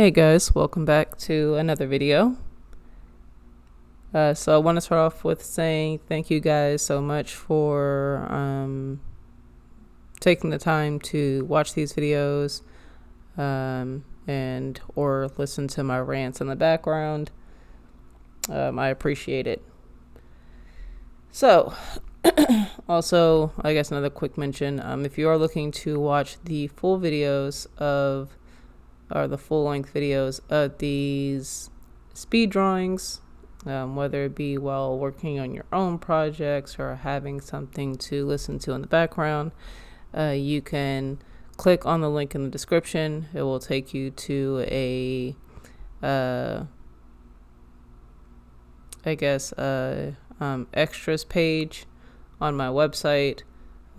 Hey guys, welcome back to another video. So I want to start off with saying thank you guys so much for taking the time to watch these videos and or listen to my rants in the background. I appreciate it. So also, I guess another quick mention, if you are looking to watch the full videos of or the full-length videos of these speed drawings, whether it be while working on your own projects or having something to listen to in the background, you can click on the link in the description. It will take you to a extras page on my website,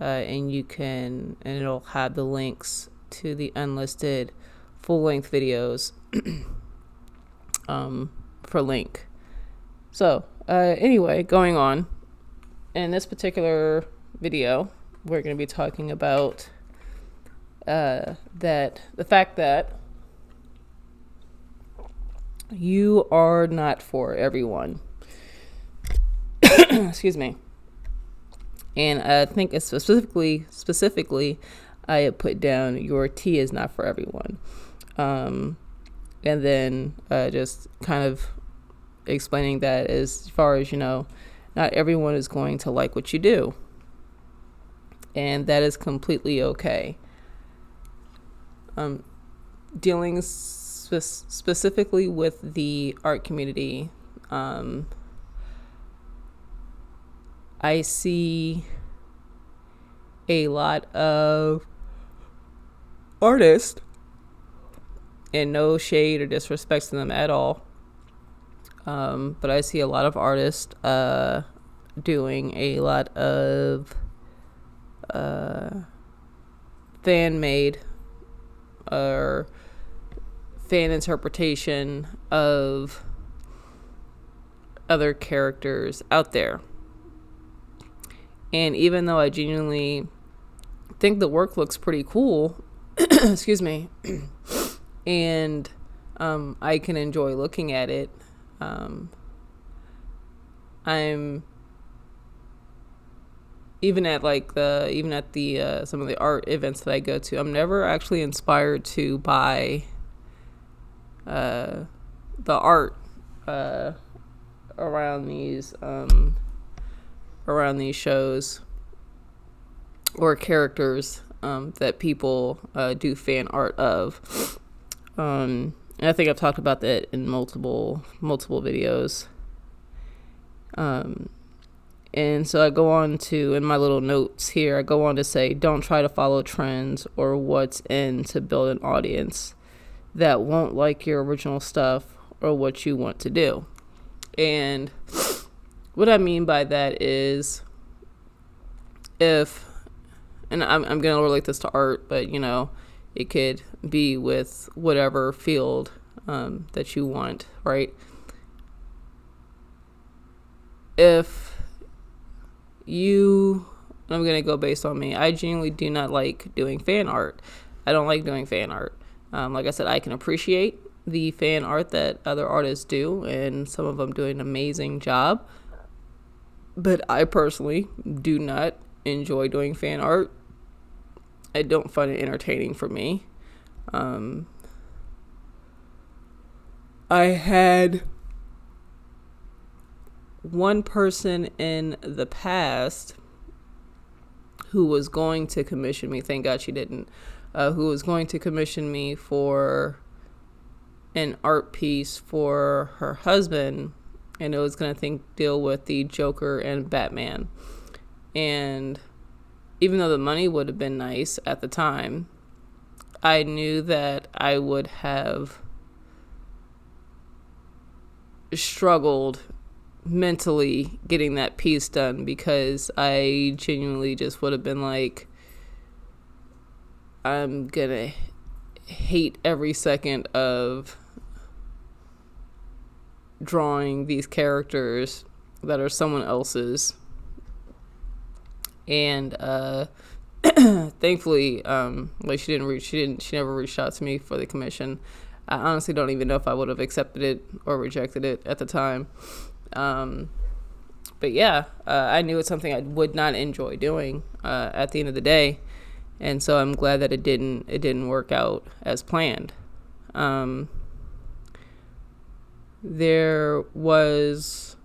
and it'll have the links to the unlisted full-length videos for Lynk. So anyway, going on, in this particular video we're going to be talking about the fact that you are not for everyone. Excuse me. And I think it's specifically I had put down your tea is not for everyone. And then just kind of explaining that as far as, not everyone is going to like what you do. And that is completely okay. Dealing specifically with the art community, I see a lot of artists, and no shade or disrespect to them at all, but I see a lot of artists doing a lot of fan-made or fan interpretation of other characters out there. And even though I genuinely think the work looks pretty cool, excuse me, and I can enjoy looking at it, I'm even at the some of the art events that I go to, I'm never actually inspired to buy the art around these shows or characters that people do fan art of. And I think I've talked about that in multiple videos. And so I go on to, in my little notes here, I go on to say, don't try to follow trends or what's in to build an audience that won't like your original stuff or what you want to do. And what I mean by that is, and I'm going to relate this to art, but it could be with whatever field that you want, right? I'm going to go based on me. I genuinely do not like doing fan art. I don't like doing fan art. Like I said, I can appreciate the fan art that other artists do, and some of them do an amazing job. But I personally do not enjoy doing fan art. I don't find it entertaining for me. I had one person in the past who was going to commission me, thank God she didn't, who was going to commission me for an art piece for her husband, and it was going to deal with the Joker and Batman. And even though the money would have been nice at the time, I knew that I would have struggled mentally getting that piece done, because I genuinely just would have been like, I'm gonna hate every second of drawing these characters that are someone else's. And thankfully, she never reached out to me for the commission. I honestly don't even know if I would have accepted it or rejected it at the time. But yeah, I knew it's something I would not enjoy doing at the end of the day, and so I'm glad that it didn't work out as planned. There was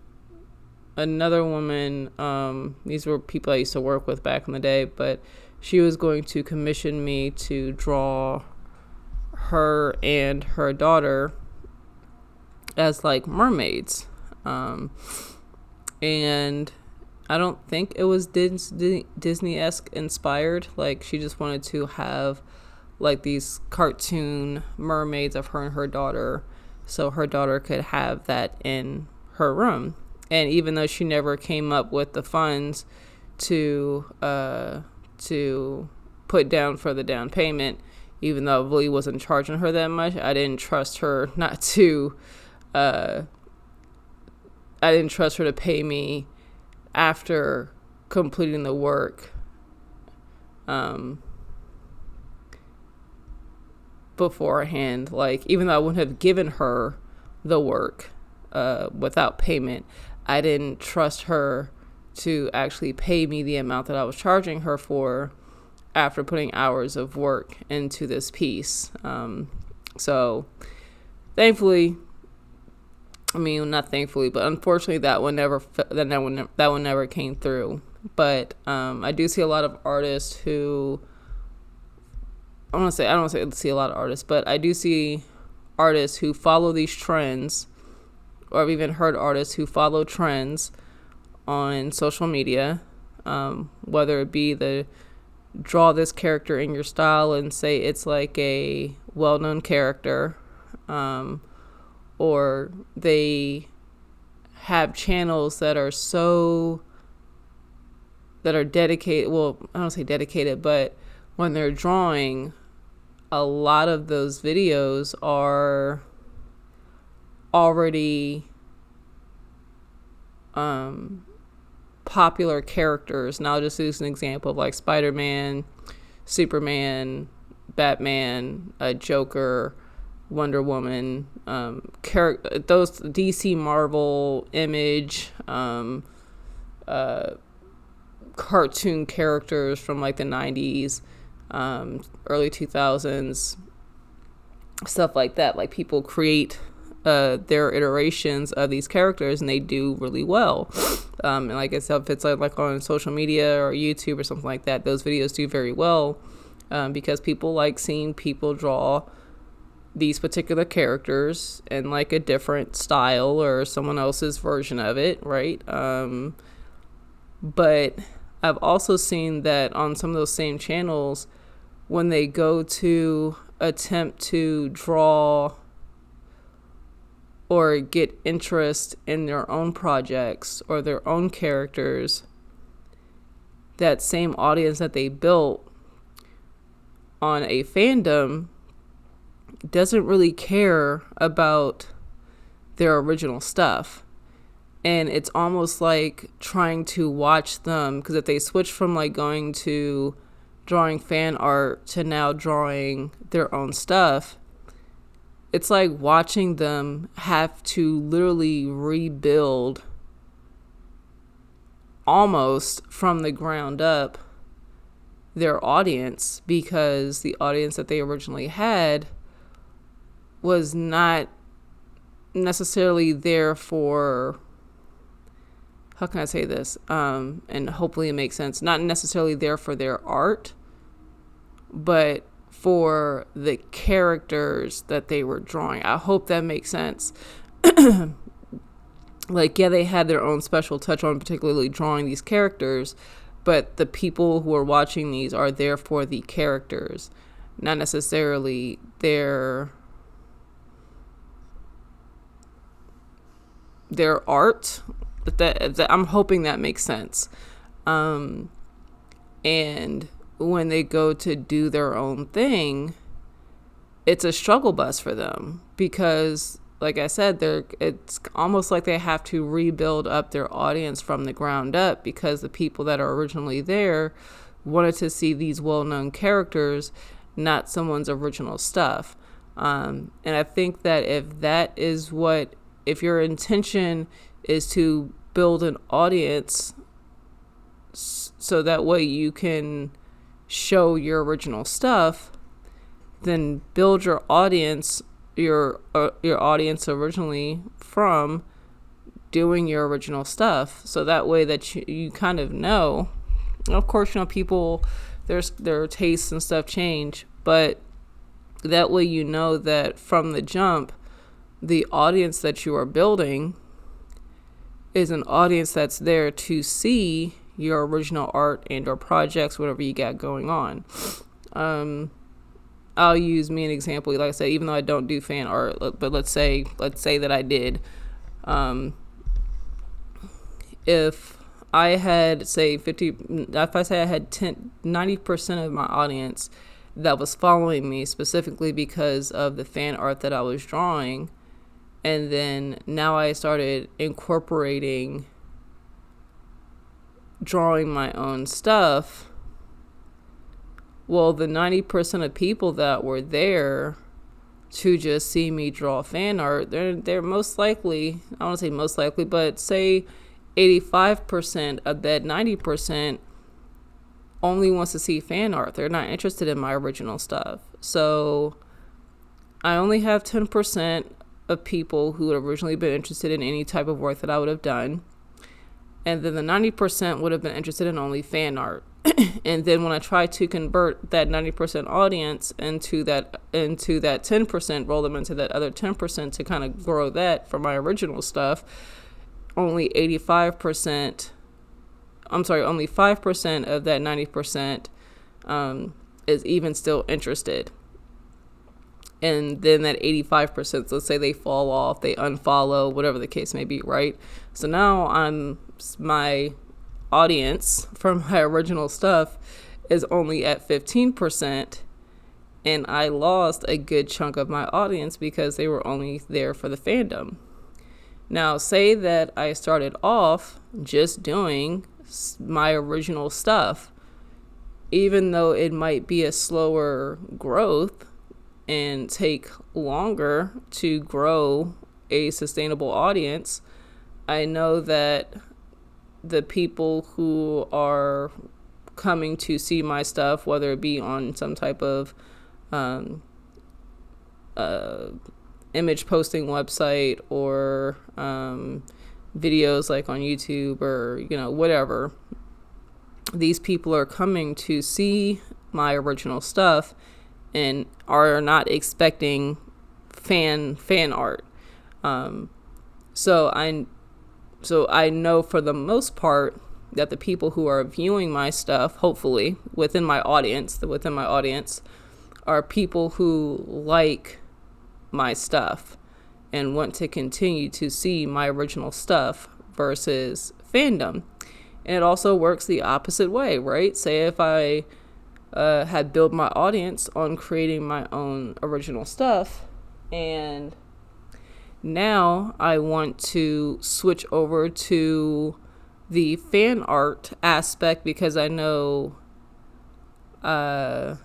another woman. These were people I used to work with back in the day, but she was going to commission me to draw her and her daughter as like mermaids. And I don't think it was Disney-esque inspired. Like, she just wanted to have like these cartoon mermaids of her and her daughter, so her daughter could have that in her room. And even though she never came up with the funds to put down for the down payment, even though I really wasn't charging her that much, I didn't trust her to pay me after completing the work beforehand. Like, even though I wouldn't have given her the work without payment, I didn't trust her to actually pay me the amount that I was charging her for after putting hours of work into this piece. So thankfully, not thankfully, but unfortunately, that one never came through. But I do see a lot of artists who, I don't want to say see a lot of artists, but I do see artists who follow these trends, or I've even heard artists who follow trends on social media, whether it be the draw this character in your style and say it's like a well-known character, or they have channels that are dedicated. Well, I don't say dedicated, but when they're drawing, a lot of those videos are already popular characters. Now, I'll just use an example of like Spider-Man, Superman, Batman, Joker, Wonder Woman, those DC, Marvel, Image, cartoon characters from like the 90s, early 2000s, stuff like that. Like, people create their iterations of these characters, and they do really well. And like I said, if it's like on social media or YouTube or something like that, those videos do very well, because people like seeing people draw these particular characters in like a different style or someone else's version of it, right? But I've also seen that on some of those same channels, when they go to attempt to draw or get interest in their own projects or their own characters, that same audience that they built on a fandom doesn't really care about their original stuff. And it's almost like trying to watch them, because if they switch from like going to drawing fan art to now drawing their own stuff, it's like watching them have to literally rebuild almost from the ground up their audience, because the audience that they originally had was not necessarily there for, how can I say this? And hopefully it makes sense. Not necessarily there for their art, but for the characters that they were drawing. I hope that makes sense. Like, yeah, they had their own special touch on particularly drawing these characters, but the people who are watching these are there for the characters, not necessarily their art. That I'm hoping that makes sense. And when they go to do their own thing, it's a struggle bus for them, because like I said, it's almost like they have to rebuild up their audience from the ground up, because the people that are originally there wanted to see these well-known characters, not someone's original stuff. And I think that if your intention is to build an audience so that way you can show your original stuff, then build your audience originally from doing your original stuff, so that way that you kind of know. Of course, people, their tastes and stuff change, but that way you know that from the jump, the audience that you are building is an audience that's there to see your original art and or projects, whatever you got going on. I'll use me an example. Like I said, even though I don't do fan art, but let's say that I did. If I had, say, 90% of my audience that was following me specifically because of the fan art that I was drawing, and then now I started incorporating drawing my own stuff, well, the 90% of people that were there to just see me draw fan art, they're most likely, I don't want to say most likely, but say 85% of that 90% only wants to see fan art. They're not interested in my original stuff. So I only have 10% of people who had originally been interested in any type of work that I would have done. And then the 90% would have been interested in only fan art. And then when I try to convert that 90% audience into that 10%, roll them into that other 10% to kind of grow that for my original stuff, only 5% of that 90% is even still interested. And then that 85%, let's say they fall off, they unfollow, whatever the case may be, right? So now my audience from my original stuff is only at 15%, and I lost a good chunk of my audience because they were only there for the fandom. Now, say that I started off just doing my original stuff, even though it might be a slower growth and take longer to grow a sustainable audience, I know that the people who are coming to see my stuff, whether it be on some type of image posting website or videos like on YouTube or whatever, these people are coming to see my original stuff and are not expecting fan art. So I know for the most part that the people who are viewing my stuff, hopefully within my audience, are people who like my stuff and want to continue to see my original stuff versus fandom. And it also works the opposite way, right? Say if I had built my audience on creating my own original stuff, and now I want to switch over to the fan art aspect because I know that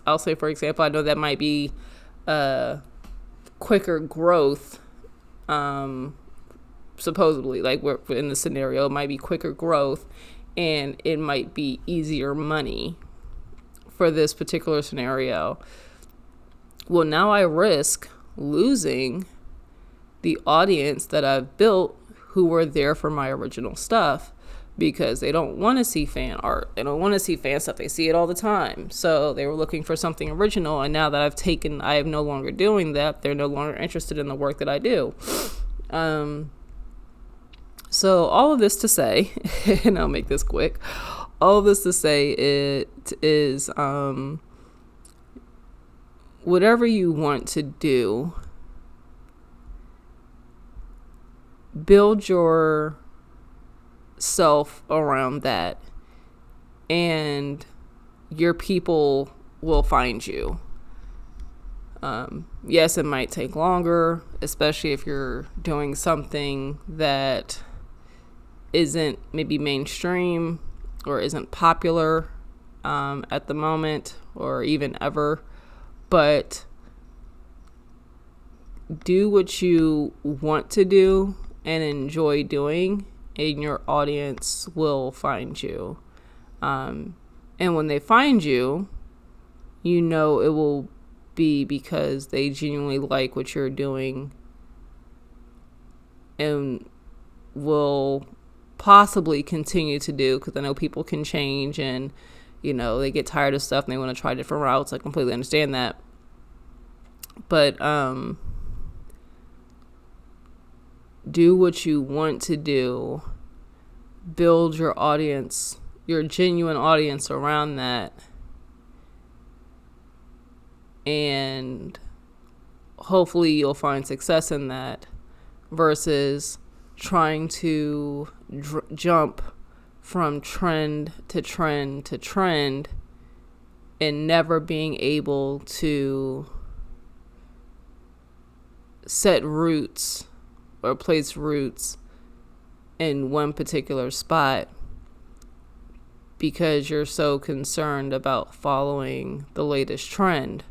I'll say, for example, I know that might be quicker growth, supposedly, like we're in the scenario, it might be quicker growth and it might be easier money for this particular scenario. Well, now I risk losing the audience that I've built who were there for my original stuff because they don't want to see fan art. They don't want to see fan stuff. They see it all the time. So they were looking for something original. And now that I am no longer doing that. They're no longer interested in the work that I do. So all of this to say, and I'll make this quick, all of this to say it is, whatever you want to do, build yourself around that, and your people will find you. Yes, it might take longer, especially if you're doing something that isn't maybe mainstream or isn't popular at the moment or even ever. but do what you want to do and enjoy doing, and your audience will find you. And when they find you, you know it will be because they genuinely like what you're doing and will possibly continue to do, because I know people can change and, you know, they get tired of stuff and they want to try different routes. I completely understand that. But do what you want to do. Build your audience, your genuine audience around that. And hopefully you'll find success in that, versus trying to jump from trend to trend to trend and never being able to set roots or place roots in one particular spot because you're so concerned about following the latest trend.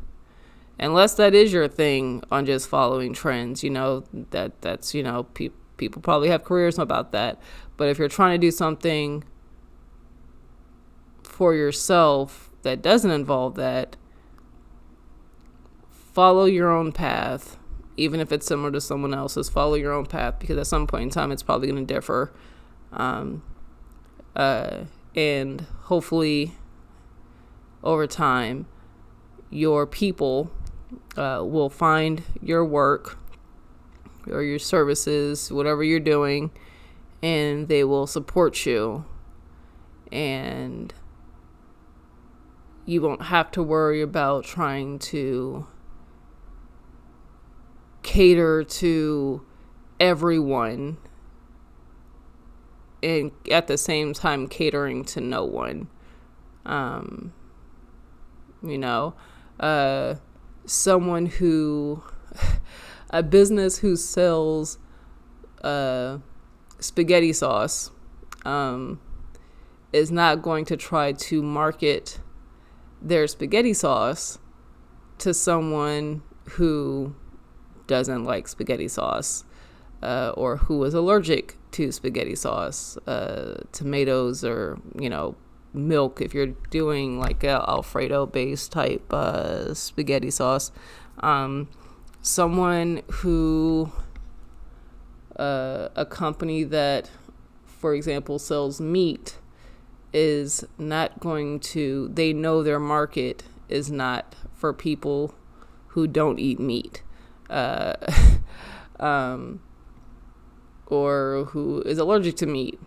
Unless that is your thing, on just following trends, you know, that's, you know, people probably have careers about that. But if you're trying to do something for yourself that doesn't involve that, follow your own path. Even if it's similar to someone else's, follow your own path, because at some point in time, it's probably going to differ. And hopefully, over time, your people will find your work or your services, whatever you're doing, and they will support you. And you won't have to worry about trying to cater to everyone and at the same time catering to no one. You know, someone who, a business who sells spaghetti sauce is not going to try to market their spaghetti sauce to someone who doesn't like spaghetti sauce, or who is allergic to spaghetti sauce, tomatoes, or, you know, milk, if you're doing like a Alfredo based type spaghetti sauce. Someone who, a company that, for example, sells meat, is not going to, they know their market is not for people who don't eat meat. Or who is allergic to meat.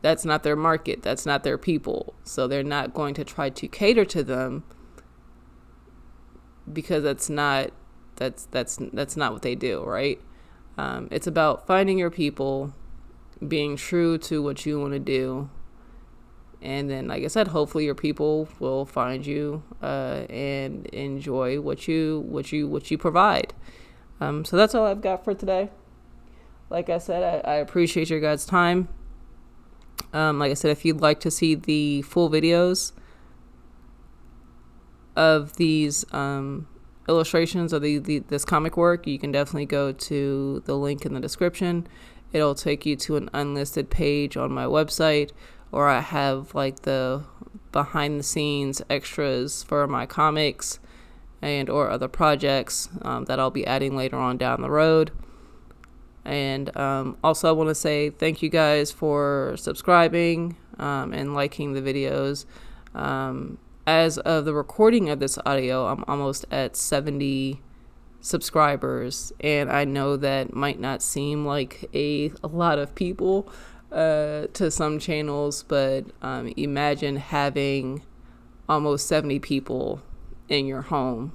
That's not their market. That's not their people. So they're not going to try to cater to them, because that's not what they do, right? It's about finding your people, being true to what you want to do, and then, like I said, hopefully your people will find you and enjoy what you provide. So that's all I've got for today. Like I said, I appreciate your guys' time. Like I said, if you'd like to see the full videos of these illustrations of this comic work, you can definitely go to the link in the description. It'll take you to an unlisted page on my website, or I have like the behind the scenes extras for my comics and or other projects that I'll be adding later on down the road. And also I want to say thank you guys for subscribing and liking the videos. As of the recording of this audio, I'm almost at 70 subscribers, and I know that might not seem like a lot of people to some channels, but imagine having almost 70 people in your home,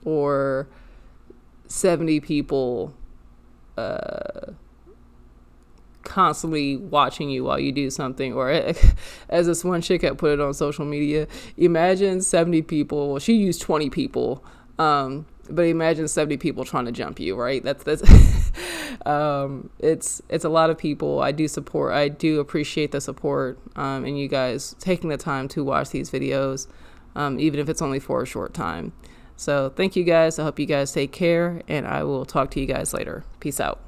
or 70 people constantly watching you while you do something. Or as this one chick had put it on social media, imagine 70 people, well, she used 20 people, but imagine 70 people trying to jump you, right? That's it's a lot of people. I do appreciate the support, and you guys taking the time to watch these videos, even if it's only for a short time. So thank you guys. I hope you guys take care, and I will talk to you guys later. Peace out.